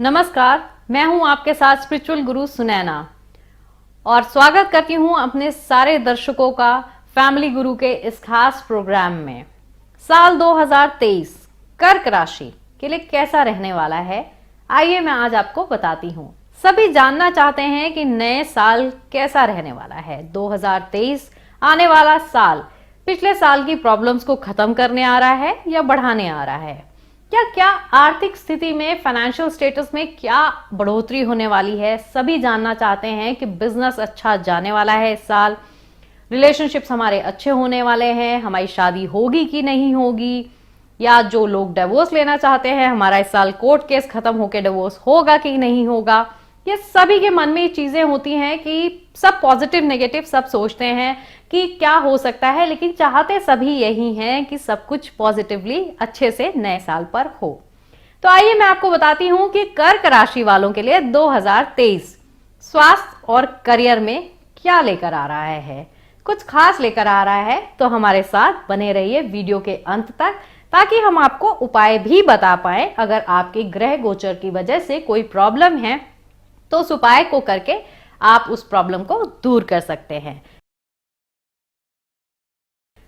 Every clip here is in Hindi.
नमस्कार, मैं हूं आपके साथ स्पिरिचुअल गुरु सुनैना और स्वागत करती हूं अपने सारे दर्शकों का फैमिली गुरु के इस खास प्रोग्राम में। साल 2023 कर्क राशि के लिए कैसा रहने वाला है, आइए मैं आज आपको बताती हूं। सभी जानना चाहते हैं कि नए साल कैसा रहने वाला है। 2023 आने वाला साल पिछले साल की प्रॉब्लम्स को खत्म करने आ रहा है या बढ़ाने आ रहा है? क्या आर्थिक स्थिति में, फाइनेंशियल स्टेटस में क्या बढ़ोतरी होने वाली है? सभी जानना चाहते हैं कि बिजनेस अच्छा जाने वाला है इस साल, रिलेशनशिप्स हमारे अच्छे होने वाले हैं, हमारी शादी होगी कि नहीं होगी, या जो लोग डिवोर्स लेना चाहते हैं हमारा इस साल कोर्ट केस खत्म होकर डिवोर्स होगा कि नहीं होगा। ये सभी के मन में ये चीजें होती हैं कि सब पॉजिटिव नेगेटिव सब सोचते हैं कि क्या हो सकता है, लेकिन चाहते सभी यही हैं कि सब कुछ पॉजिटिवली अच्छे से नए साल पर हो। तो आइए मैं आपको बताती हूं कि कर्क राशि वालों के लिए 2023 स्वास्थ्य और करियर में क्या लेकर आ रहा है। कुछ खास लेकर आ रहा है, तो हमारे साथ बने रहिए वीडियो के अंत तक, ताकि हम आपको उपाय भी बता पाए। अगर आपके ग्रह गोचर की वजह से कोई प्रॉब्लम है तो उस उपाय को करके आप उस प्रॉब्लम को दूर कर सकते हैं।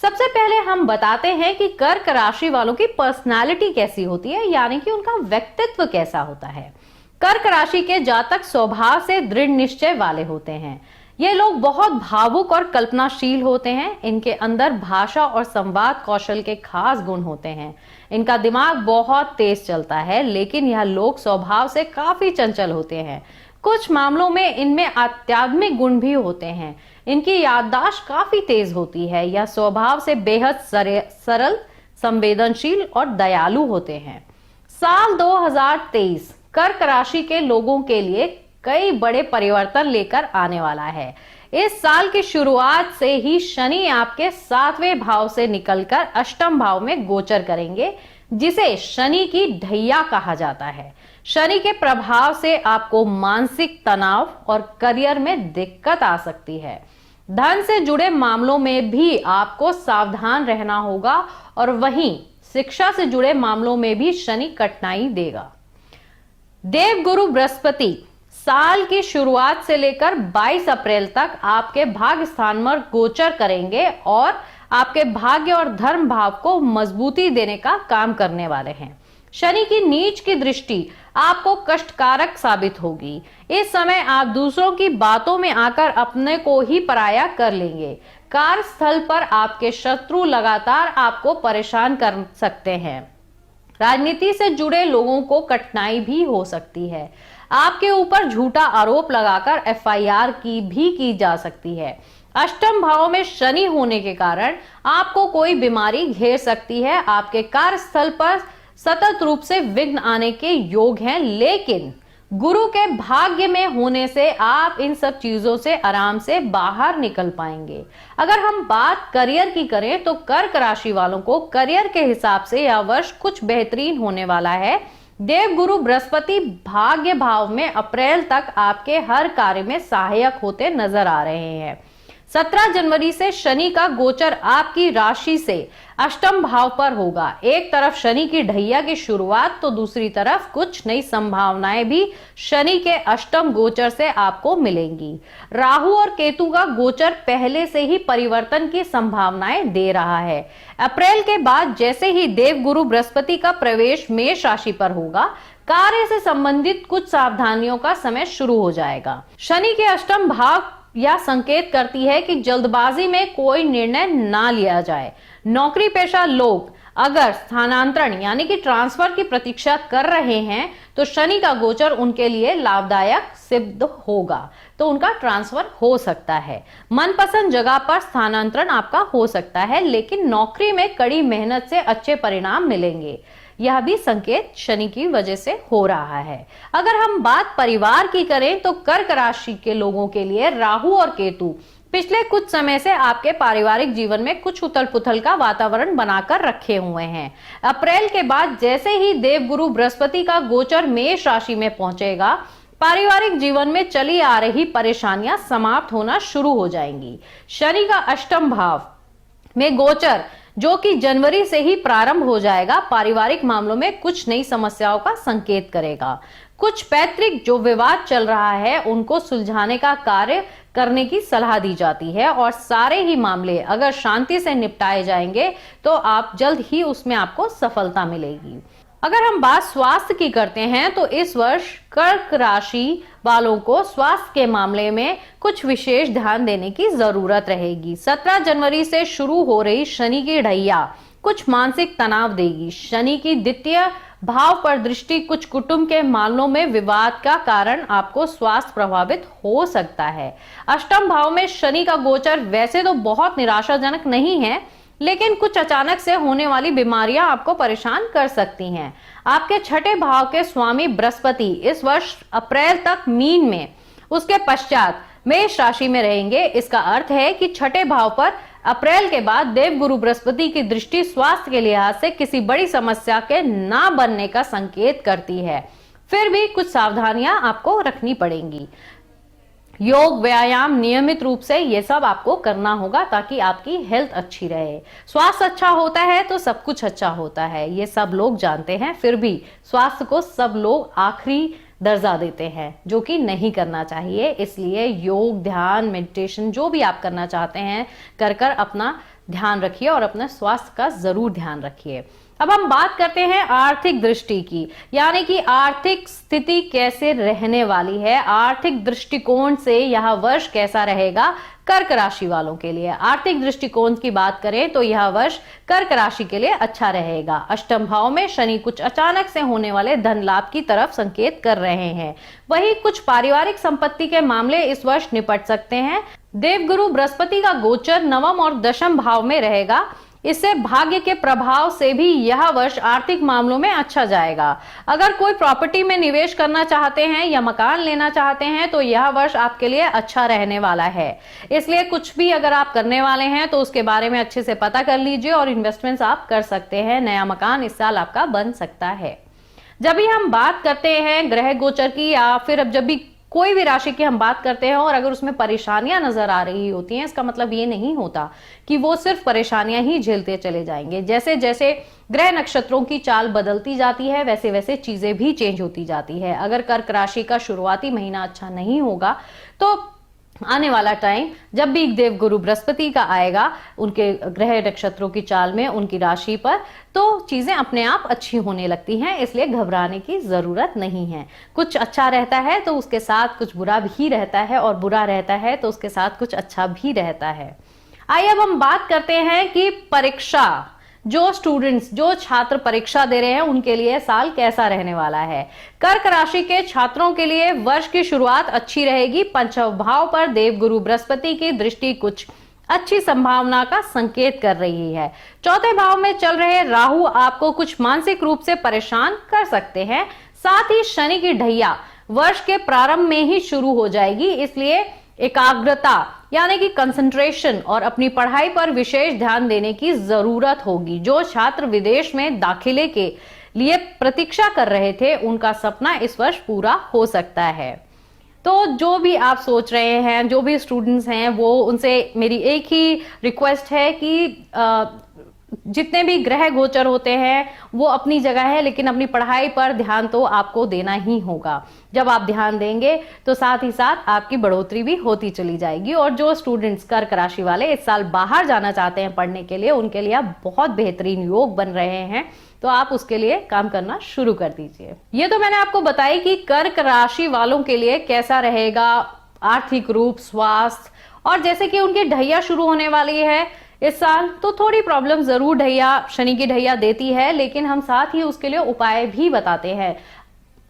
सबसे पहले हम बताते हैं कि कर्क राशि वालों की पर्सनालिटी कैसी होती है, यानी कि उनका व्यक्तित्व कैसा होता है। कर्क राशि के जातक स्वभाव से दृढ़ निश्चय वाले होते हैं। ये लोग बहुत भावुक और कल्पनाशील होते हैं। इनके अंदर भाषा और संवाद कौशल के खास गुण होते हैं। इनका दिमाग बहुत तेज चलता है, लेकिन यह लोग स्वभाव से काफी चंचल होते हैं। कुछ मामलों में इनमें आध्यात्मिक गुण भी होते हैं। इनकी याददाश्त काफी तेज होती है। यह स्वभाव से बेहद सरल, संवेदनशील और दयालु होते हैं। साल 2023 कर्क राशि के लोगों के लिए कई बड़े परिवर्तन लेकर आने वाला है। इस साल की शुरुआत से ही शनि आपके 7वें भाव से निकलकर अष्टम भाव में गोचर करेंगे, जिसे शनि की ढैया कहा जाता है। शनि के प्रभाव से आपको मानसिक तनाव और करियर में दिक्कत आ सकती है। धन से जुड़े मामलों में भी आपको सावधान रहना होगा, और वहीं शिक्षा से जुड़े मामलों में भी शनि कठिनाई देगा। देवगुरु बृहस्पति साल की शुरुआत से लेकर 22 अप्रैल तक आपके भाग्य स्थान में गोचर करेंगे और आपके भाग्य और धर्म भाव को मजबूती देने का काम करने वाले हैं। शनि की नीच की दृष्टि आपको कष्टकारक साबित होगी। इस समय आप दूसरों की बातों में आकर अपने को ही पराया कर लेंगे। कार्यस्थल पर आपके शत्रु लगातार आपको परेशान कर सकते हैं। राजनीति से जुड़े लोगों को कठिनाई भी हो सकती है। आपके ऊपर झूठा आरोप लगाकर एफआईआर की जा सकती है। अष्टम भाव में शनि होने के कारण आपको कोई बीमारी घेर सकती है। आपके कार्यस्थल पर सतत रूप से विघ्न आने के योग हैं, लेकिन गुरु के भाग्य में होने से आप इन सब चीजों से आराम से बाहर निकल पाएंगे। अगर हम बात करियर की करें तो कर्क राशि वालों को करियर के हिसाब से यह वर्ष कुछ बेहतरीन होने वाला है। देवगुरु बृहस्पति भाग्य भाव में अप्रैल तक आपके हर कार्य में सहायक होते नजर आ रहे हैं। 17 जनवरी से शनि का गोचर आपकी राशि से अष्टम भाव पर होगा। एक तरफ शनि की ढैया की शुरुआत, तो दूसरी तरफ कुछ नई संभावनाएं भी शनि के अष्टम गोचर से आपको मिलेंगी। राहु और केतु का गोचर पहले से ही परिवर्तन की संभावनाएं दे रहा है। अप्रैल के बाद जैसे ही देवगुरु बृहस्पति का प्रवेश मेष राशि पर होगा, कार्य से संबंधित कुछ सावधानियों का समय शुरू हो जाएगा। शनि के अष्टम भाव यह संकेत करती है कि जल्दबाजी में कोई निर्णय ना लिया जाए। नौकरी पेशा लोग अगर स्थानांतरण यानी कि ट्रांसफर की प्रतीक्षा कर रहे हैं तो शनि का गोचर उनके लिए लाभदायक सिद्ध होगा, तो उनका ट्रांसफर हो सकता है। मनपसंद जगह पर स्थानांतरण आपका हो सकता है, लेकिन नौकरी में कड़ी मेहनत से अच्छे परिणाम मिलेंगे। यह भी संकेत शनि की वजह से हो रहा है। अगर हम बात परिवार की करें तो कर्क राशि के लोगों के लिए राहु और केतु पिछले कुछ समय से आपके पारिवारिक जीवन में कुछ उथल पुथल का वातावरण बनाकर रखे हुए हैं। अप्रैल के बाद जैसे ही देवगुरु बृहस्पति का गोचर मेष राशि में पहुंचेगा, पारिवारिक जीवन में चली आ रही परेशानियां समाप्त होना शुरू हो जाएंगी। शनि का अष्टम भाव में गोचर जो कि जनवरी से ही प्रारंभ हो जाएगा, पारिवारिक मामलों में कुछ नई समस्याओं का संकेत करेगा। कुछ पैतृक जो विवाद चल रहा है उनको सुलझाने का कार्य करने की सलाह दी जाती है और सारे ही मामले अगर शांति से निपटाए जाएंगे तो आप जल्द ही उसमें आपको सफलता मिलेगी। अगर हम बात स्वास्थ्य की करते हैं तो इस वर्ष कर्क राशि वालों को स्वास्थ्य के मामले में कुछ विशेष ध्यान देने की जरूरत रहेगी। 17 जनवरी से शुरू हो रही शनि की ढैया कुछ मानसिक तनाव देगी। शनि की द्वितीय भाव पर दृष्टि कुछ कुटुंब के मामलों में विवाद का कारण आपको स्वास्थ्य प्रभावित हो सकता है। अष्टम भाव में शनि का गोचर वैसे तो बहुत निराशाजनक नहीं है, लेकिन कुछ अचानक से होने वाली बीमारियां आपको परेशान कर सकती हैं। आपके छठे भाव के स्वामी बृहस्पति इस वर्ष अप्रैल तक मीन में, उसके पश्चात मेष राशि में रहेंगे। इसका अर्थ है कि छठे भाव पर अप्रैल के बाद देवगुरु बृहस्पति की दृष्टि स्वास्थ्य के लिहाज से किसी बड़ी समस्या के ना बनने का संकेत करती है। फिर भी कुछ सावधानियां आपको रखनी पड़ेंगी। योग, व्यायाम नियमित रूप से ये सब आपको करना होगा ताकि आपकी हेल्थ अच्छी रहे। स्वास्थ्य अच्छा होता है तो सब कुछ अच्छा होता है, ये सब लोग जानते हैं, फिर भी स्वास्थ्य को सब लोग आखिरी दर्जा देते हैं, जो कि नहीं करना चाहिए। इसलिए योग, ध्यान, मेडिटेशन जो भी आप करना चाहते हैं कर कर अपना ध्यान रखिए और अपने स्वास्थ्य का जरूर ध्यान रखिए। अब हम बात करते हैं आर्थिक दृष्टि की, यानी कि आर्थिक स्थिति कैसे रहने वाली है, आर्थिक दृष्टिकोण से यह वर्ष कैसा रहेगा कर्क राशि वालों के लिए। आर्थिक दृष्टिकोण की बात करें तो यह वर्ष कर्क राशि के लिए अच्छा रहेगा। अष्टम भाव में शनि कुछ अचानक से होने वाले धन लाभ की तरफ संकेत कर रहे हैं। वहीं कुछ पारिवारिक संपत्ति के मामले इस वर्ष निपट सकते हैं। देवगुरु बृहस्पति का गोचर नवम और दशम भाव में रहेगा। इससे भाग्य के प्रभाव से भी यह वर्ष आर्थिक मामलों में अच्छा जाएगा। अगर कोई प्रॉपर्टी में निवेश करना चाहते हैं या मकान लेना चाहते हैं तो यह वर्ष आपके लिए अच्छा रहने वाला है। इसलिए कुछ भी अगर आप करने वाले हैं तो उसके बारे में अच्छे से पता कर लीजिए और इन्वेस्टमेंट्स आप कर सकते हैं। नया मकान इस साल आपका बन सकता है। जब भी हम बात करते हैं ग्रह गोचर की या फिर अब जब भी कोई भी राशि की हम बात करते हैं और अगर उसमें परेशानियां नजर आ रही होती हैं, इसका मतलब ये नहीं होता कि वो सिर्फ परेशानियां ही झेलते चले जाएंगे। जैसे जैसे ग्रह नक्षत्रों की चाल बदलती जाती है वैसे वैसे चीजें भी चेंज होती जाती है। अगर कर्क राशि का शुरुआती महीना अच्छा नहीं होगा तो आने वाला टाइम जब भी देवगुरु बृहस्पति का आएगा उनके ग्रह नक्षत्रों की चाल में उनकी राशि पर, तो चीजें अपने आप अच्छी होने लगती हैं। इसलिए घबराने की जरूरत नहीं है। कुछ अच्छा रहता है तो उसके साथ कुछ बुरा भी रहता है और बुरा रहता है तो उसके साथ कुछ अच्छा भी रहता है। आइए अब हम बात करते हैं कि परीक्षा, जो स्टूडेंट्स, जो छात्र परीक्षा दे रहे हैं उनके लिए साल कैसा रहने वाला है। कर्क राशि के छात्रों के लिए वर्ष की शुरुआत अच्छी रहेगी। पंचम भाव पर देवगुरु बृहस्पति की दृष्टि कुछ अच्छी संभावना का संकेत कर रही है। चौथे भाव में चल रहे राहु आपको कुछ मानसिक रूप से परेशान कर सकते हैं। साथ ही शनि की ढैया वर्ष के प्रारंभ में ही शुरू हो जाएगी, इसलिए एकाग्रता यानी कि कंसंट्रेशन और अपनी पढ़ाई पर विशेष ध्यान देने की जरूरत होगी। जो छात्र विदेश में दाखिले के लिए प्रतीक्षा कर रहे थे उनका सपना इस वर्ष पूरा हो सकता है। तो जो भी आप सोच रहे हैं, जो भी स्टूडेंट्स हैं, वो उनसे मेरी एक ही रिक्वेस्ट है कि जितने भी ग्रह गोचर होते हैं वो अपनी जगह है, लेकिन अपनी पढ़ाई पर ध्यान तो आपको देना ही होगा। जब आप ध्यान देंगे तो साथ ही साथ आपकी बढ़ोतरी भी होती चली जाएगी। और जो स्टूडेंट्स कर्क राशि वाले इस साल बाहर जाना चाहते हैं पढ़ने के लिए, उनके लिए अब बहुत बेहतरीन योग बन रहे हैं, तो आप उसके लिए काम करना शुरू कर दीजिए। ये तो मैंने आपको बताई कि कर्क राशि वालों के लिए कैसा रहेगा आर्थिक रूप, स्वास्थ्य, और जैसे कि उनकी ढैया शुरू होने वाली है इस साल, तो थोड़ी प्रॉब्लम जरूर ढैया, शनि की ढैया देती है, लेकिन हम साथ ही उसके लिए उपाय भी बताते हैं।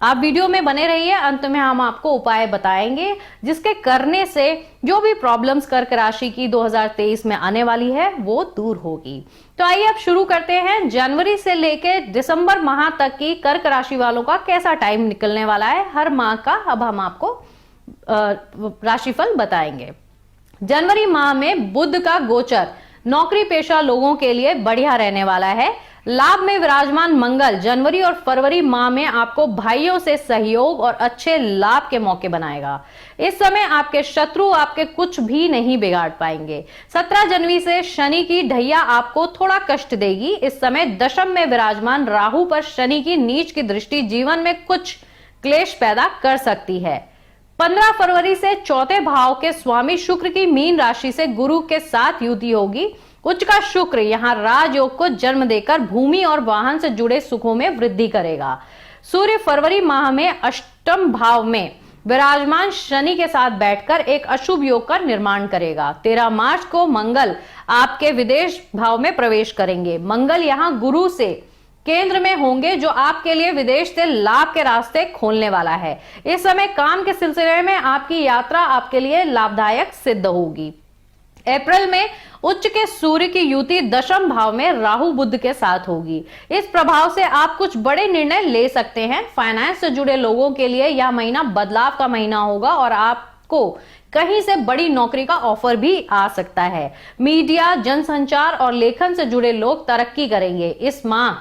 आप वीडियो में बने रहिए, अंत में हम आपको उपाय बताएंगे जिसके करने से जो भी प्रॉब्लम्स कर्क राशि की 2023 में आने वाली है वो दूर होगी। तो आइए अब शुरू करते हैं जनवरी से लेके दिसंबर माह तक की कर्क राशि वालों का कैसा टाइम निकलने वाला है हर माह का। अब हम आपको राशिफल बताएंगे। जनवरी माह में बुध का गोचर नौकरी पेशा लोगों के लिए बढ़िया रहने वाला है। लाभ में विराजमान मंगल जनवरी और फरवरी माह में आपको भाइयों से सहयोग और अच्छे लाभ के मौके बनाएगा। इस समय आपके शत्रु आपके कुछ भी नहीं बिगाड़ पाएंगे। 17 जनवरी से शनि की ढैया आपको थोड़ा कष्ट देगी। इस समय दशम में विराजमान राहु पर शनि की नीच की दृष्टि जीवन में कुछ क्लेश पैदा कर सकती है। 15 फरवरी से चौथे भाव के स्वामी शुक्र की मीन राशि से गुरु के साथ युति होगी। उच्च का शुक्र यहां राजयोग को जन्म देकर भूमि और वाहन से जुड़े सुखों में वृद्धि करेगा। सूर्य फरवरी माह में अष्टम भाव में विराजमान शनि के साथ बैठकर एक अशुभ योग का निर्माण करेगा। 13 मार्च को मंगल आपके विदेश भाव में प्रवेश करेंगे। मंगल यहां गुरु से केंद्र में होंगे, जो आपके लिए विदेश से लाभ के रास्ते खोलने वाला है। इस समय काम के सिलसिले में आपकी यात्रा आपके लिए लाभदायक सिद्ध होगी। अप्रैल में उच्च के सूर्य की युति दशम भाव में राहु बुध के साथ होगी। इस प्रभाव से आप कुछ बड़े निर्णय ले सकते हैं। फाइनेंस से जुड़े लोगों के लिए यह महीना बदलाव का महीना होगा और आपको कहीं से बड़ी नौकरी का ऑफर भी आ सकता है। मीडिया, जनसंचार और लेखन से जुड़े लोग तरक्की करेंगे। इस माह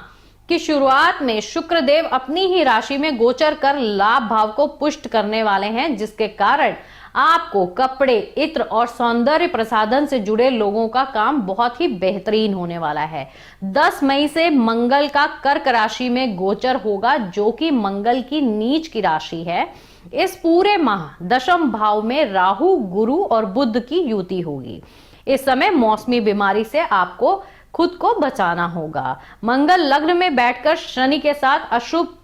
की शुरुआत में शुक्रदेव अपनी ही राशि में गोचर कर लाभ भाव को पुष्ट करने वाले हैं, जिसके कारण आपको कपड़े, इत्र और सौंदर्य प्रसाधन से जुड़े लोगों का काम बहुत ही बेहतरीन होने वाला है। 10 मई से मंगल का कर्क राशि में गोचर होगा, जो कि मंगल की नीच की राशि है। इस पूरे माह दशम भाव में राहु, गुरु और बुध की युति होगी। इस समय मौसमी बीमारी से आपको खुद को बचाना होगा। मंगल लग्न में बैठकर शनि के साथ अशुभ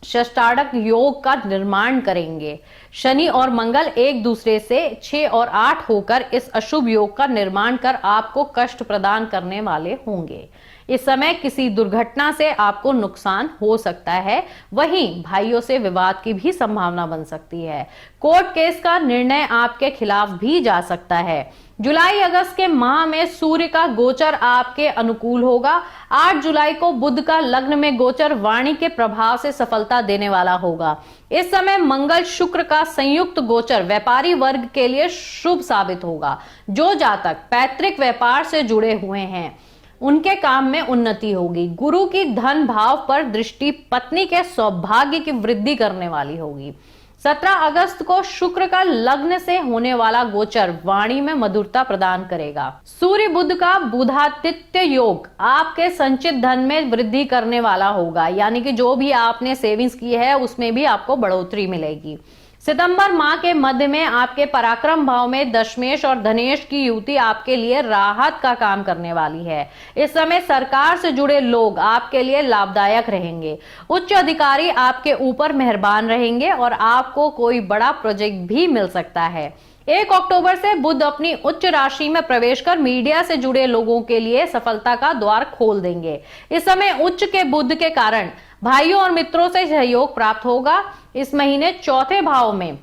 षष्टाढ़क योग का निर्माण करेंगे। शनि और मंगल एक दूसरे से 6 और 8 होकर इस अशुभ योग का निर्माण कर आपको कष्ट प्रदान करने वाले होंगे। इस समय किसी दुर्घटना से आपको नुकसान हो सकता है। वहीं भाइयों से विवाद की भी संभावना बन सकती है। कोर्ट केस का निर्णय आपके खिलाफ भी जा सकता है। जुलाई अगस्त के माह में सूर्य का गोचर आपके अनुकूल होगा। 8 जुलाई को बुध का लग्न में गोचर वाणी के प्रभाव से सफलता देने वाला होगा। इस समय मंगल शुक्र का संयुक्त गोचर व्यापारी वर्ग के लिए शुभ साबित होगा। जो जातक पैतृक व्यापार से जुड़े हुए हैं, उनके काम में उन्नति होगी। गुरु की धन भाव पर दृष्टि पत्नी के सौभाग्य की वृद्धि करने वाली होगी। 17 अगस्त को शुक्र का लग्न से होने वाला गोचर वाणी में मधुरता प्रदान करेगा। सूर्य बुध का बुधादित्य योग आपके संचित धन में वृद्धि करने वाला होगा, यानी कि जो भी आपने सेविंग्स की है उसमें भी आपको बढ़ोतरी मिलेगी। सितंबर माह के मध्य में आपके पराक्रम भाव में दशमेश और धनेश की युति आपके लिए राहत का काम करने वाली है। इस समय सरकार से जुड़े लोग आपके लिए लाभदायक रहेंगे। उच्च अधिकारी आपके ऊपर मेहरबान रहेंगे और आपको कोई बड़ा प्रोजेक्ट भी मिल सकता है। 1 अक्टूबर से बुध अपनी उच्च राशि में प्रवेश कर मीडिया से जुड़े लोगों के लिए सफलता का द्वार खोल देंगे। इस समय उच्च के बुध के कारण भाइयों और मित्रों से सहयोग प्राप्त होगा। इस महीने चौथे भाव में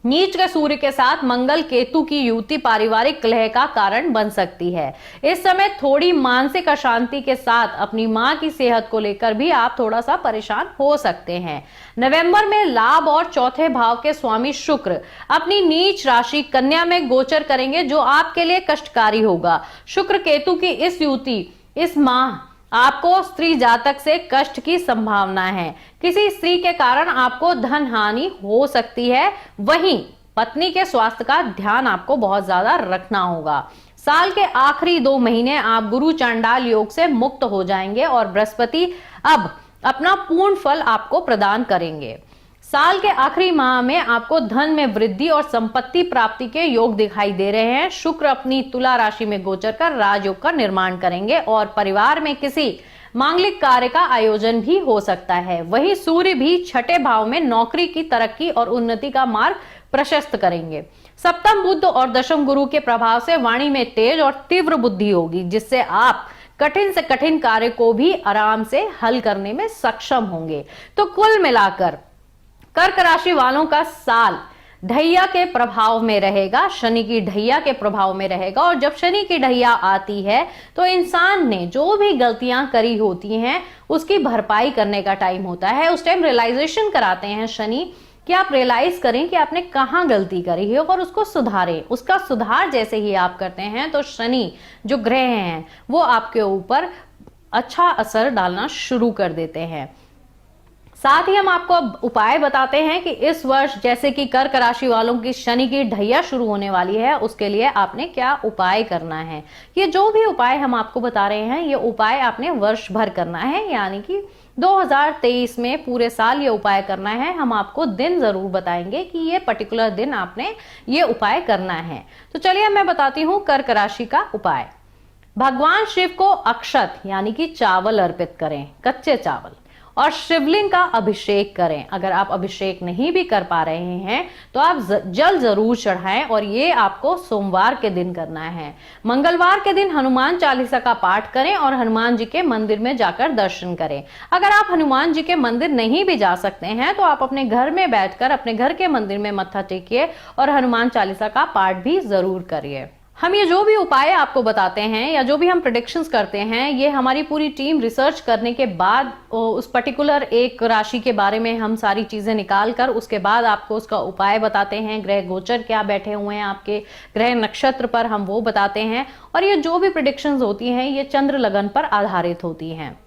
नीच के सूर्य के साथ मंगल केतु की युति पारिवारिक कलह का कारण बन सकती है। इस समय थोड़ी मानसिक अशांति के साथ अपनी मां की सेहत को लेकर भी आप थोड़ा सा परेशान हो सकते हैं। नवंबर में लाभ और चौथे भाव के स्वामी शुक्र अपनी नीच राशि कन्या में गोचर करेंगे, जो आपके लिए कष्टकारी होगा। शुक्र केतु की इस युति इस माह आपको स्त्री जातक से कष्ट की संभावना है। किसी स्त्री के कारण आपको धन हानि हो सकती है। वहीं पत्नी के स्वास्थ्य का ध्यान आपको बहुत ज्यादा रखना होगा। साल के आखिरी 2 महीने आप गुरु चांडाल योग से मुक्त हो जाएंगे और बृहस्पति अब अपना पूर्ण फल आपको प्रदान करेंगे। साल के आखिरी माह में आपको धन में वृद्धि और संपत्ति प्राप्ति के योग दिखाई दे रहे हैं। शुक्र अपनी तुला राशि में गोचर कर राजयोग का निर्माण करेंगे और परिवार में किसी मांगलिक कार्य का आयोजन भी हो सकता है। वहीं सूर्य भी छठे भाव में नौकरी की तरक्की और उन्नति का मार्ग प्रशस्त करेंगे। सप्तम बुध और दशम गुरु के प्रभाव से वाणी में तेज और तीव्र बुद्धि होगी, जिससे आप कठिन से कठिन कार्य को भी आराम से हल करने में सक्षम होंगे। तो कुल मिलाकर कर्क राशि वालों का साल ढैया के प्रभाव में रहेगा, शनि की ढैया के प्रभाव में रहेगा। और जब शनि की ढैया आती है तो इंसान ने जो भी गलतियां करी होती हैं उसकी भरपाई करने का टाइम होता है। उस टाइम रियलाइजेशन कराते हैं शनि कि आप रियलाइज करें कि आपने कहाँ गलती करी है और उसको सुधारें। उसका सुधार जैसे ही आप करते हैं तो शनि जो ग्रह हैं वो आपके ऊपर अच्छा असर डालना शुरू कर देते हैं। साथ ही हम आपको अब उपाय बताते हैं कि इस वर्ष जैसे कि कर्क राशि वालों की शनि की ढैया शुरू होने वाली है, उसके लिए आपने क्या उपाय करना है। ये जो भी उपाय हम आपको बता रहे हैं, ये उपाय आपने वर्ष भर करना है, यानी कि 2023 में पूरे साल ये उपाय करना है। हम आपको दिन जरूर बताएंगे कि ये पर्टिकुलर दिन आपने ये उपाय करना है। तो चलिए मैं बताती हूं कर्क राशि का उपाय। भगवान शिव को अक्षत यानी कि चावल अर्पित करें, कच्चे चावल, और शिवलिंग का अभिषेक करें। अगर आप अभिषेक नहीं भी कर पा रहे हैं तो आप जल जरूर चढ़ाएं, और ये आपको सोमवार के दिन करना है। मंगलवार के दिन हनुमान चालीसा का पाठ करें और हनुमान जी के मंदिर में जाकर दर्शन करें। अगर आप हनुमान जी के मंदिर नहीं भी जा सकते हैं तो आप अपने घर में बैठकर अपने घर के मंदिर में मत्था टेकिए और हनुमान चालीसा का पाठ भी जरूर करिए। हम ये जो भी उपाय आपको बताते हैं या जो भी हम प्रेडिक्शंस करते हैं, ये हमारी पूरी टीम रिसर्च करने के बाद उस पर्टिकुलर एक राशि के बारे में हम सारी चीजें निकाल कर उसके बाद आपको उसका उपाय बताते हैं। ग्रह गोचर क्या बैठे हुए हैं आपके ग्रह नक्षत्र पर, हम वो बताते हैं। और ये जो भी प्रेडिक्शंस होती हैं ये चंद्र लगन पर आधारित होती हैं।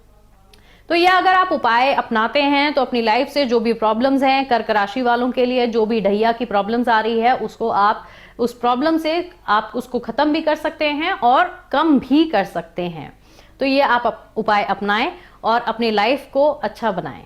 तो ये अगर आप उपाय अपनाते हैं तो अपनी लाइफ से जो भी प्रॉब्लम्स हैं, कर्क राशि वालों के लिए जो भी ढैया की प्रॉब्लम्स आ रही है, उसको आप उस प्रॉब्लम से आप उसको खत्म भी कर सकते हैं और कम भी कर सकते हैं। तो ये आप उपाय अपनाएं और अपनी लाइफ को अच्छा बनाएं।